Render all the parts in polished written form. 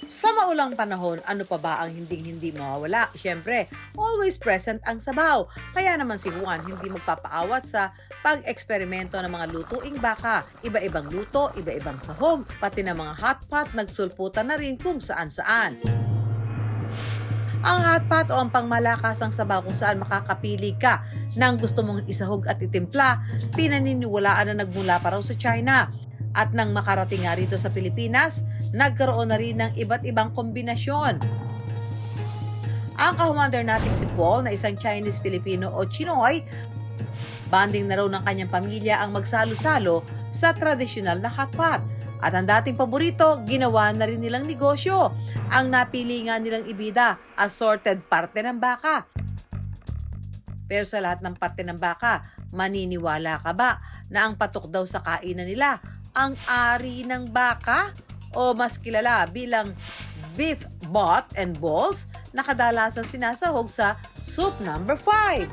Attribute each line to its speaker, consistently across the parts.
Speaker 1: Sa maulang panahon, ano pa ba ang hinding-hindi mawawala? Siyempre, always present ang sabaw. Kaya naman si Juan hindi magpapaawat sa pag-eksperimento ng mga lutuing baka. Iba-ibang luto, iba-ibang sahog, pati ng mga hot pot nagsulputan na rin kung saan-saan. Ang hot pot o ang pangmalakasang sabaw kung saan makakapili ka ng gusto mong isahog at itimpla, pinaniniwalaan na nagmula pa raw sa China. At nang makarating nga rito sa Pilipinas, nagkaroon na rin ng iba't ibang kombinasyon. Ang ka-commander nating si Paul na isang Chinese-Filipino o Chinoy, banding na raw ng kanyang pamilya ang magsalo-salo sa tradisyonal na hot pot. At ang dating paborito, ginawa na rin nilang negosyo. Ang napili nga nilang ibida, assorted parte ng baka. Pero sa lahat ng parte ng baka, maniniwala ka ba na ang patok daw sa kainan nila ang ari ng baka o mas kilala bilang beef bot and balls na kadalasan sinasahog sa soup number 5.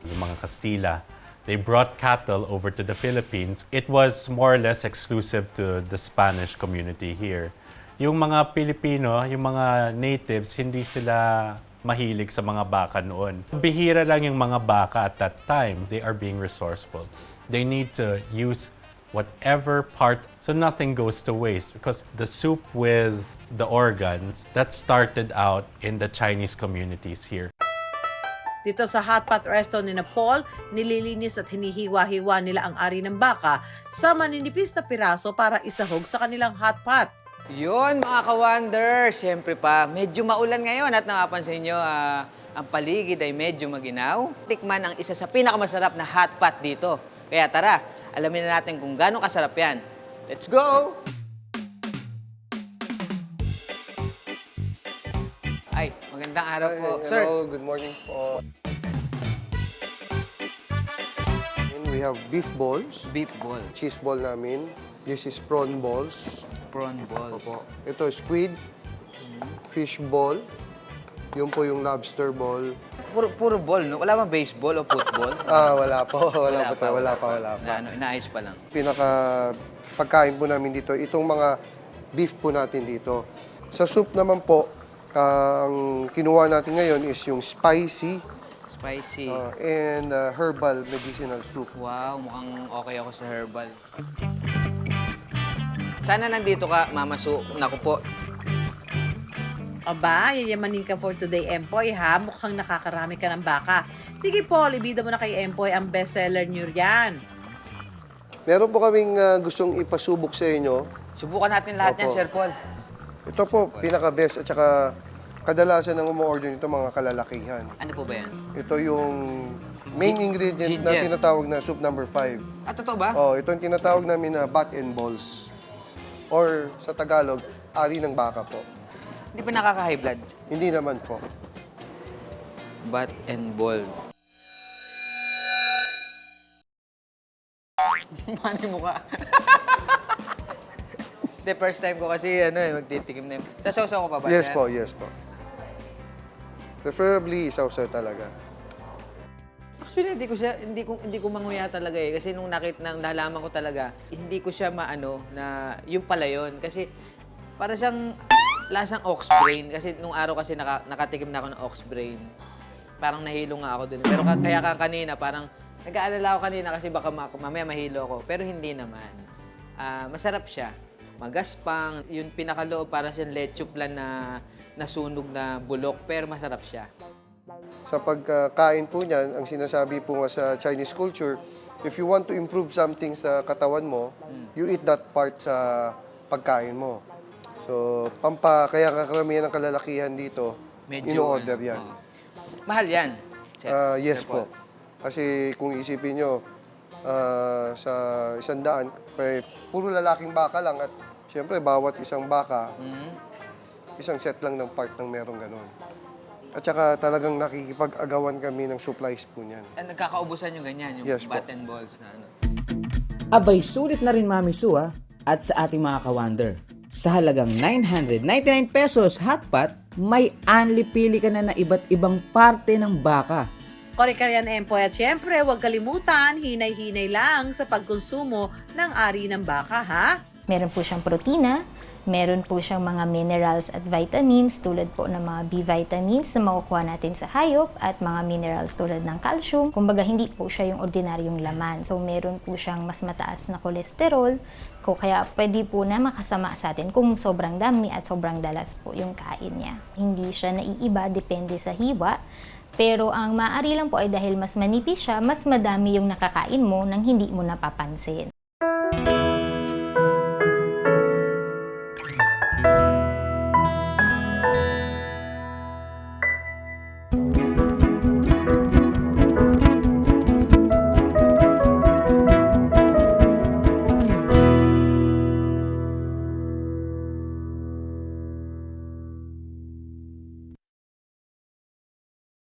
Speaker 2: Yung mga Kastila, they brought cattle over to the Philippines. It was more or less exclusive to the Spanish community here. Yung mga Pilipino, yung mga natives, hindi sila mahilig sa mga baka noon. Bihira lang yung mga baka at that time. They are being resourceful. They need to use whatever part, so nothing goes to waste, because the soup with the organs, that started out in the Chinese communities here.
Speaker 1: Dito sa hot pot resto ni Paul, nililinis at hinihiwa-hiwa nila ang ari ng baka sa maninipis na piraso para isahog sa kanilang hot pot.
Speaker 3: Yun, mga ka-wonder, siyempre pa, medyo maulan ngayon at napapansin nyo, ang paligid ay medyo maginaw. Tikman ang isa sa pinakamasarap na hot pot dito. Kaya tara, alamin na natin kung gaano kasarap yan. Let's go! Ay, magandang araw po. Sir,
Speaker 4: Hello, good morning po. And we have beef balls,
Speaker 3: beef ball,
Speaker 4: cheese ball namin. This is prawn balls.
Speaker 3: prawn balls.
Speaker 4: Opo. Ito squid, fish ball. Yun po yung lobster ball.
Speaker 3: Puro ball, no? Wala bang baseball o football?
Speaker 4: Wala po. Wala pa.
Speaker 3: Na, inaayos pa lang.
Speaker 4: Pinaka pagkain po namin dito, itong mga beef po natin dito. Sa soup naman po, ang kinuha natin ngayon is yung spicy
Speaker 3: Spicy.
Speaker 4: and herbal medicinal soup.
Speaker 3: Wow, mukhang okay ako sa herbal. Sana nandito ka, Mama Su. Naku po.
Speaker 1: Aba, yayamanin ka for today, Empoy, ha? Mukhang nakakarami ka ng baka. Sige, Paul, ibida mo na kay Empoy ang bestseller niyo yan.
Speaker 4: Meron po kaming gustong ipasubok sa inyo.
Speaker 3: Subukan natin lahat yan,
Speaker 4: Opo.
Speaker 3: Sir Paul.
Speaker 4: Ito po, pinaka-best at saka kadalasan ng umu-order nito mga kalalakihan.
Speaker 3: Ano po ba yan?
Speaker 4: Ito yung main ingredient na
Speaker 3: Ginger.
Speaker 4: tinatawag na soup number 5.
Speaker 3: Ah, totoo ba?
Speaker 4: Oh, ito yung tinatawag namin na bat and balls. Or sa Tagalog, ari ng baka po.
Speaker 3: Hindi pa nakaka-high blood.
Speaker 4: Hindi naman po.
Speaker 3: Bat and ball. Mani mo ka. The first time ko kasi magtitikim na yun. Sa sausaw ko pa ba?
Speaker 4: Yes
Speaker 3: sir?
Speaker 4: po, yes po. Preferably isaw-saw talaga.
Speaker 3: Actually, hindi ko manguya talaga eh. Kasi nung nalaman ko talaga, hindi ko siya maano na yung pala yun. Kasi para siyang lasang ox brain. Kasi nung araw kasi nakatikim na ako ng ox brain. Parang nahilo nga ako dun. Pero kaya kanina, parang nag-aalala ako kanina kasi baka mamaya mahilo ako. Pero hindi naman. Masarap siya. Magaspang. Yung pinakaloob, parang siyang leche plan na nasunog na bulok. Pero masarap siya.
Speaker 4: Sa pagkain po niyan, ang sinasabi po nga sa Chinese culture, if you want to improve something sa katawan mo, you eat that part sa pagkain mo. So, kaya karamihan ng kalalakihan dito, ino-order yan.
Speaker 3: Mahal yan.
Speaker 4: Yes
Speaker 3: Sir
Speaker 4: po.
Speaker 3: Paul.
Speaker 4: Kasi kung isipin nyo, sa 100, puro lalaking baka lang at syempre bawat isang baka, isang set lang ng part ng merong ganun. At saka talagang nakikipag-agawan kami ng supplies po niyan.
Speaker 3: Nagkakaubusan yung ganyan, yung
Speaker 4: Yes po.
Speaker 3: bat and balls na ano.
Speaker 5: Abay, sulit na rin Mami Su at sa ating mga ka-wonder. Sa halagang 999 pesos hot pot, may unli pili ka na iba't ibang parte ng baka.
Speaker 1: Kore-Korean Empoy at syempre, huwag kalimutan, hinay-hinay lang sa pagkonsumo ng ari ng baka, ha?
Speaker 6: Meron po siyang protina, Meron po siyang mga minerals at vitamins tulad po ng mga B vitamins na makukuha natin sa hayop at mga minerals tulad ng calcium. Kumbaga hindi po siya yung ordinaryong laman. So meron po siyang mas mataas na kolesterol, kaya pwede po na makasama sa atin kung sobrang dami at sobrang dalas po yung kain niya. Hindi siya naiiba, depende sa hiwa. Pero ang maaari lang po ay dahil mas manipis siya, mas madami yung nakakain mo nang hindi mo napapansin.